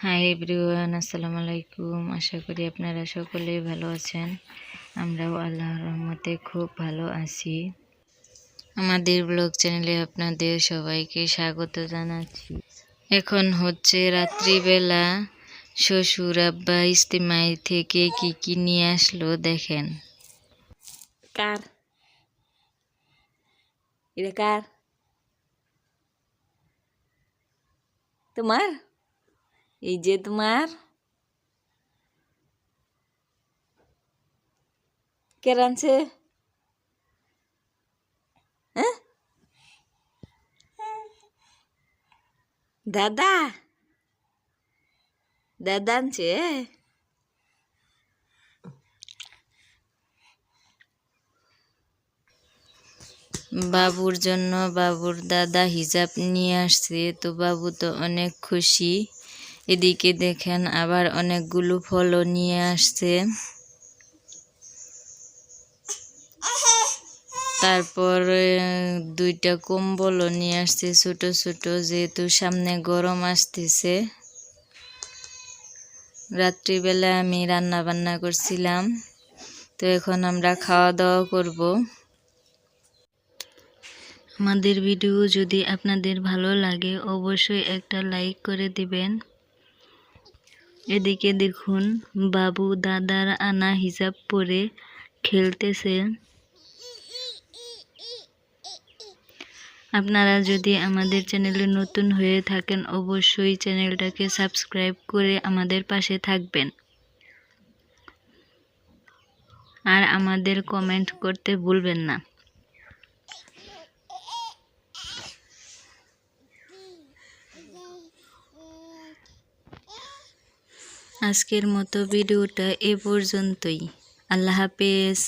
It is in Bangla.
হাই এভরিওয়ান, আসসালামু আলাইকুম। আশা করি আপনারা সকলেই ভালো আছেন। আমরাও আল্লাহর রহমতে খুব ভালো আছি। আমাদের ব্লগ চ্যানেলে আপনাদের সবাইকে স্বাগত জানাচ্ছি। এখন হচ্ছে রাত্রিবেলা। শ্বশুর আব্বা ইস্তেমাই থেকে কি নিয়ে আসলো দেখেন। কার এটা কার? তোমার? এই যে তোমার কে রাঁধছে? হ্যাঁ, দাদা দাদা আনছে। বাবুর জন্য বাবুর দাদা হিজাব নিয়ে আসছে, তো বাবু তো অনেক খুশি। এদিকে দেখেন আবার অনেকগুলো ফলও নিয়ে আসছে। তারপর দুইটা কম্বলও নিয়ে আসছে ছোট ছোট, যেহেতু সামনে গরম আসতেছে। রাত্রিবেলা আমি রান্না বান্না করছিলাম, তো এখন আমরা খাওয়া দাওয়া করব। আমাদের ভিডিও যদি আপনাদের ভালো লাগে অবশ্যই একটা লাইক করে দিবেন। এদিকে দেখুন বাবু দাদার আনা হিজাব পরে খেলতেছে। আপনারা যদি আমাদের চ্যানেলে নতুন হয়ে থাকেন অবশ্যই চ্যানেলটাকে সাবস্ক্রাইব করে আমাদের পাশে থাকবেন, আর আমাদের কমেন্ট করতে ভুলবেন না। আজকের মতো ভিডিওটা এ পর্যন্তই। আল্লাহ হাফেজ।